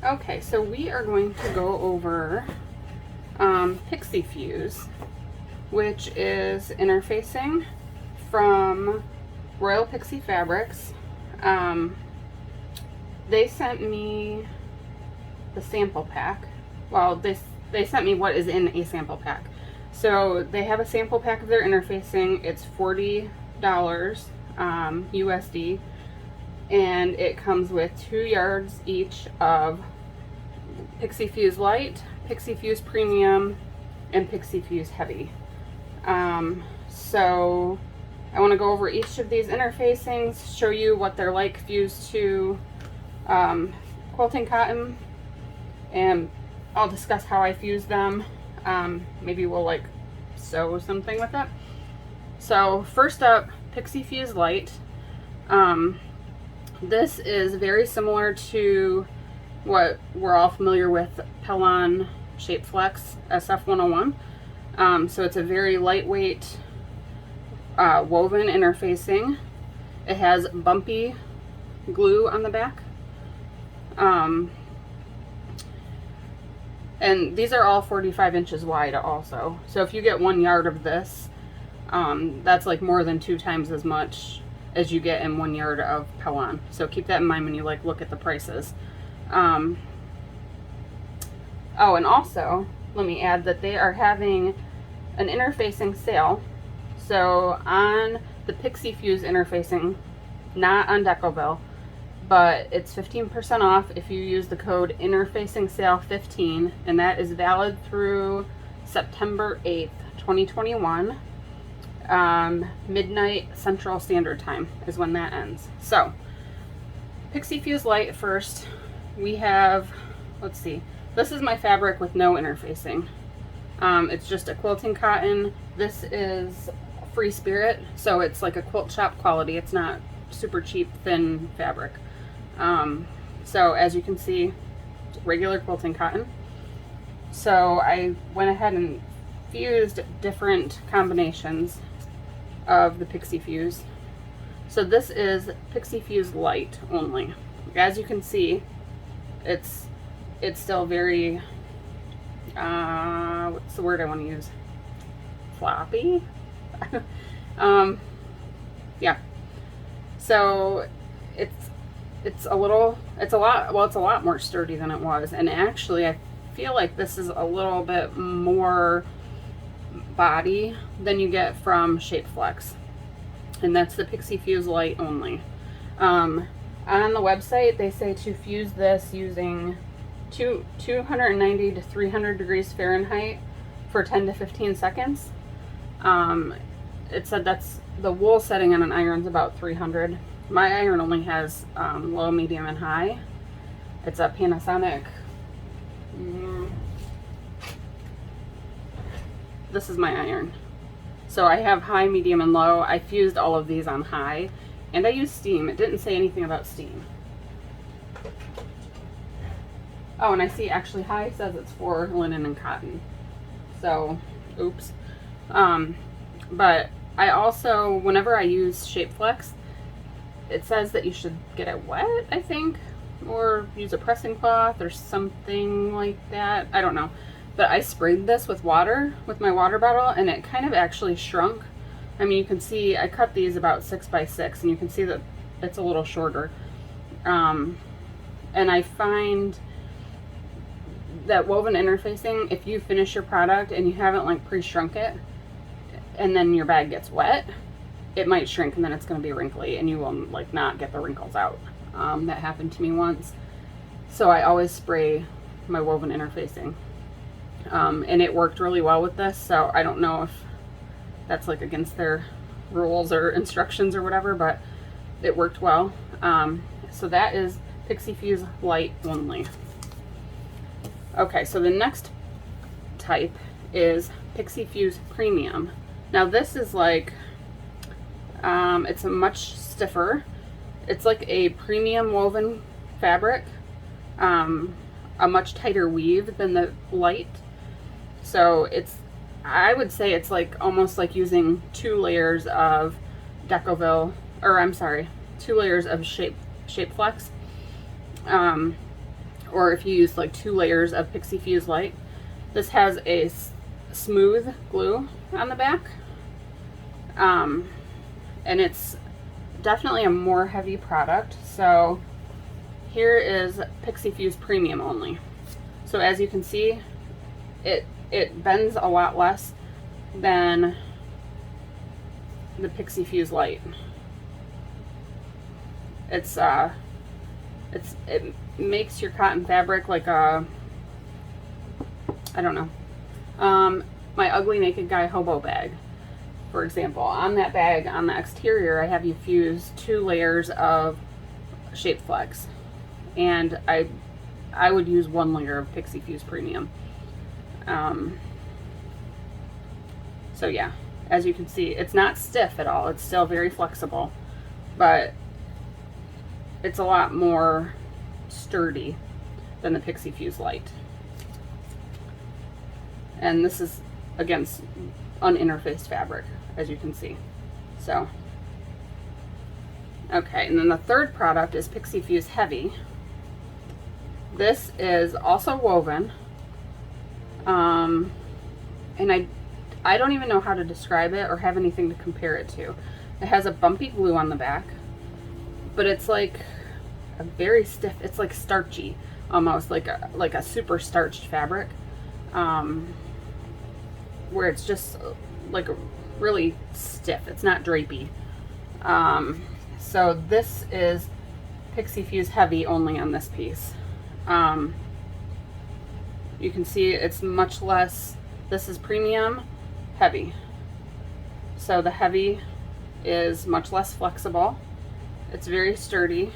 Okay, so we are going to go over Pixie Fuse, which is interfacing from Royal Pixie Fabrics. They sent me the sample pack. Well, they sent me what is in a sample pack. So they have a sample pack of their interfacing. It's $40 USD, and it comes with 2 yards each of Pixie Fuse Light, Pixie Fuse Premium, and Pixie Fuse Heavy. So I want to go over each of these interfacings, show you what they're like fused to quilting cotton, and I'll discuss how I fuse them. Maybe we'll like sew something with it. So first up, Pixie Fuse Light. This is very similar to what we're all familiar with, Pellon Shape Flex SF101. So it's a very lightweight woven interfacing. It has bumpy glue on the back. And these are all 45 inches wide also. So if you get 1 yard of this, that's like more than 2 times as much as you get in 1 yard of Pellon. So keep that in mind when you like look at the prices. Oh, and also let me add that they are having an interfacing sale. So on the Pixie Fuse interfacing, not on Decoville, but it's 15% off if you use the code interfacingsale15, and that is valid through September 8th, 2021. Midnight Central Standard Time is when that ends. So Pixie Fuse Light first. We have, let's see, this is my fabric with no interfacing. It's just a quilting cotton. This is Free Spirit, so it's like a quilt shop quality. It's not super cheap, thin fabric. So as you can see, regular quilting cotton. So I went ahead and fused different combinations of the Pixie Fuse. So this is Pixie Fuse Light only. As you can see, it's still very, what's the word I want to use? Floppy? Yeah. So it's a lot more sturdy than it was, and actually I feel like this is a little bit more body than you get from Shape Flex, and that's the Pixie Fuse Light only. On the website they say to fuse this using 290 to 300 degrees Fahrenheit for 10 to 15 seconds. It said that's the wool setting on an iron is about 300. My iron only has low, medium, and high. It's a Panasonic. This is my iron. So I have high, medium, and low. I fused all of these on high, and I used steam. It didn't say anything about steam. Oh, and I see actually high says it's for linen and cotton. So, oops. But I also, whenever I use Shape Flex, it says that you should get it wet, I think, or use a pressing cloth or something like that. I don't know. But I sprayed this with water, with my water bottle, and it kind of actually shrunk. I mean, you can see I cut these about 6 by 6, and you can see that it's a little shorter. And I find that woven interfacing, if you finish your product and you haven't like pre-shrunk it, and then your bag gets wet, it might shrink and then it's going to be wrinkly and you will like not get the wrinkles out. That happened to me once. So I always spray my woven interfacing. And it worked really well with this, so I don't know if that's like against their rules or instructions or whatever, but it worked well. So that is Pixie Fuse Light only. Okay, so the next type is Pixie Fuse Premium. Now this is like, it's a much stiffer. It's like a premium woven fabric, a much tighter weave than the Light. So it's, I would say it's like almost like using 2 layers of Decoville, or I'm sorry, 2 layers of Shape Flex, or if you use like 2 layers of Pixie Fuse Light. This has a smooth glue on the back, and it's definitely a more heavy product. So here is Pixie Fuse Premium only. So as you can see, it bends a lot less than the Pixie Fuse Light. It makes your cotton fabric like a, I don't know, my Ugly Naked Guy hobo bag, for example. On that bag, on the exterior, I have you fuse 2 layers of Shape Flex, and I would use 1 layer of Pixie Fuse Premium. So yeah, as you can see, it's not stiff at all. It's still very flexible, but it's a lot more sturdy than the Pixie Fuse Light. And this is, again, uninterfaced fabric, as you can see. So, okay, and then the third product is Pixie Fuse Heavy. This is also woven, and I don't even know how to describe it or have anything to compare it to. It has a bumpy glue on the back, but it's like a very stiff, it's like starchy, almost like a super starched fabric, where it's just like really stiff. It's not drapey. So this is Pixie Fuse Heavy only on this piece. You can see it's much less. This is Premium, Heavy. So the Heavy is much less flexible. It's very sturdy.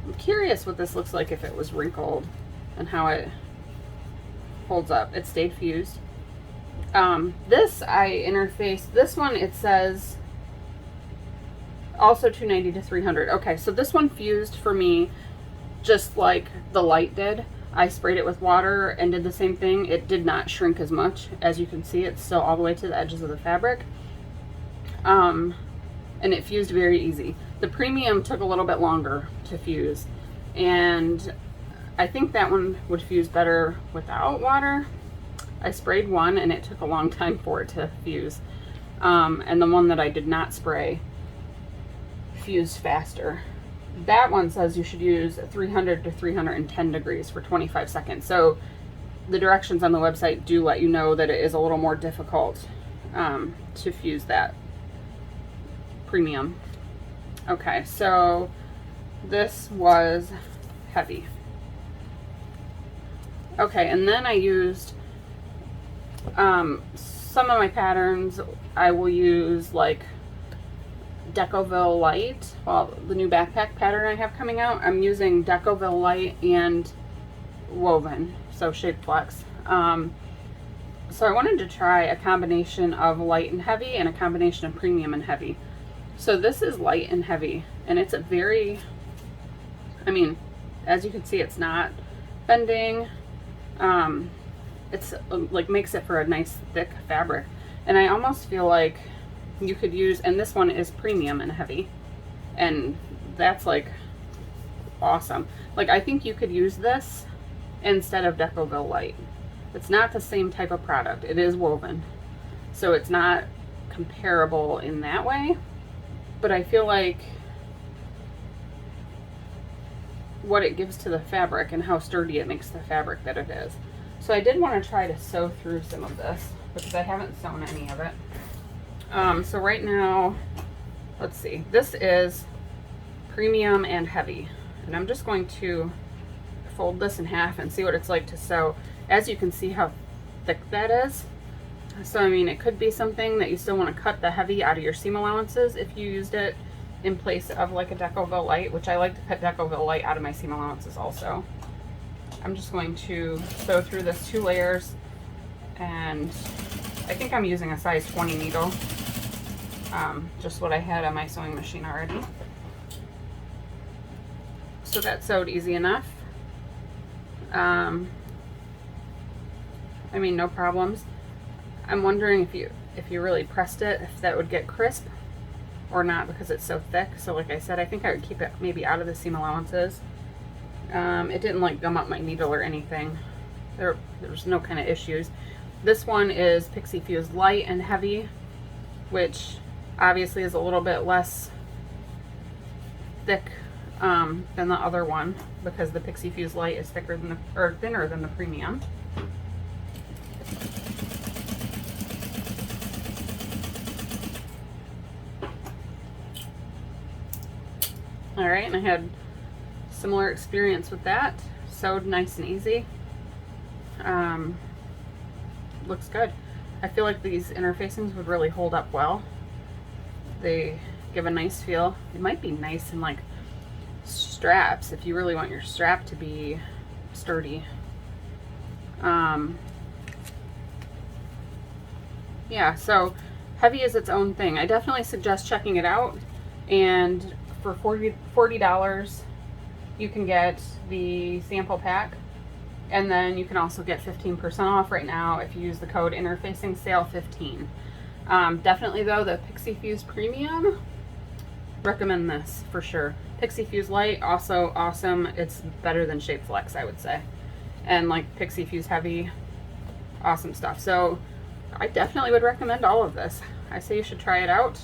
I'm curious what this looks like if it was wrinkled and how it holds up. It stayed fused. This I interfaced. This one, it says also 290 to 300. Okay, so this one fused for me just like the Light did. I sprayed it with water and did the same thing. It did not shrink as much. As you can see, it's still all the way to the edges of the fabric. And it fused very easy. The Premium took a little bit longer to fuse, and I think that one would fuse better without water. I sprayed one and it took a long time for it to fuse. And the one that I did not spray fused faster. That one says you should use 300 to 310 degrees for 25 seconds. So the directions on the website do let you know that it is a little more difficult to fuse that Premium. Okay, so this was Heavy. Okay, and then I used some of my patterns. I will use like Decoville Light. Well, the new backpack pattern I have coming out, I'm using Decoville Light and woven, so Shape Flex. So I wanted to try a combination of light and heavy and a combination of premium and heavy. So this is light and heavy, and it's a very, I mean, as you can see, it's not bending. It's like makes it for a nice thick fabric. And I almost feel like you could use, and this one is premium and heavy, and that's like awesome. Like, I think you could use this instead of Decoville Light. It's not the same type of product. It is woven, so it's not comparable in that way, but I feel like what it gives to the fabric and how sturdy it makes the fabric that it is. So I did want to try to sew through some of this because I haven't sewn any of it. So right now, let's see, this is premium and heavy, and I'm just going to fold this in half and see what it's like to sew. As you can see how thick that is. So I mean, it could be something that you still want to cut the heavy out of your seam allowances if you used it in place of like a Decoville Light, which I like to cut Decoville Light out of my seam allowances also. I'm just going to sew through this 2 layers, and I think I'm using a size 20 needle, just what I had on my sewing machine already. So that sewed easy enough. I mean, no problems. I'm wondering if you really pressed it, if that would get crisp or not, because it's so thick. So like I said, I think I would keep it maybe out of the seam allowances It didn't like gum up my needle or anything. There's no kind of issues. This one is Pixie Fuse Light and Heavy, which obviously is a little bit less thick than the other one, because the Pixie Fuse Light is thicker than thinner than the Premium. All right, and I had similar experience with that. Sewed nice and easy. Looks good. I feel like these interfacings would really hold up well. They give a nice feel. It might be nice in like straps if you really want your strap to be sturdy. Yeah, so Heavy is its own thing. I definitely suggest checking it out, and for $40 you can get the sample pack, and then you can also get 15% off right now if you use the code interfacing sale 15. Definitely though, the Pixie Fuse Premium, recommend this for sure. Pixie Fuse Light, also awesome. It's better than Shape Flex, I would say. And like Pixie Fuse Heavy, awesome stuff. So I definitely would recommend all of this. I say you should try it out.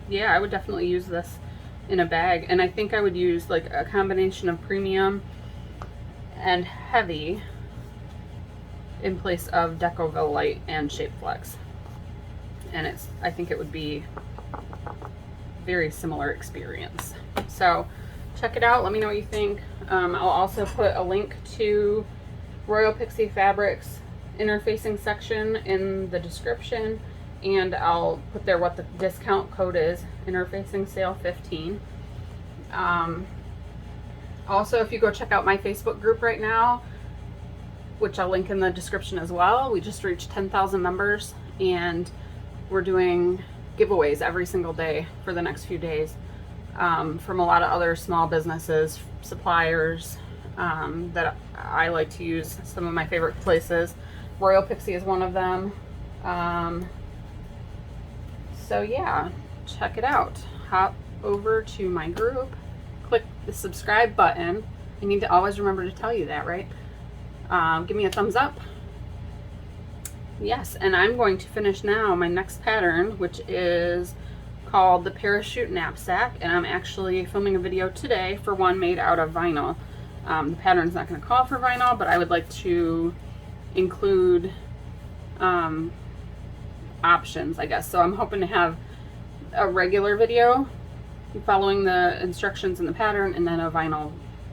Yeah, I would definitely use this in a bag, and I think I would use like a combination of Premium and Heavy in place of Decoville Light and Shape Flex. And I think it would be very similar experience. So check it out, let me know what you think. I'll also put a link to Royal Pixie Fabric's interfacing section in the description, and I'll put there what the discount code is, interfacing sale 15. Also, if you go check out my Facebook group right now, which I'll link in the description as well, we just reached 10,000 members, and we're doing giveaways every single day for the next few days, from a lot of other small businesses, suppliers, that I like to use. Some of my favorite places, Royal Pixie is one of them. So yeah, check it out. Hop over to my group, click the subscribe button. I need to always remember to tell you that, right? Give me a thumbs up. Yes, and I'm going to finish now my next pattern, which is called the Parachute Knapsack, and I'm actually filming a video today for one made out of vinyl. The pattern's not going to call for vinyl, but I would like to include options, I guess. So I'm hoping to have a regular video following the instructions in the pattern, and then a vinyl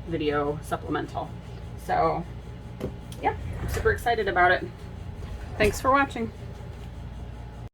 video supplemental. So yeah, I'm super excited about it. Thanks for watching.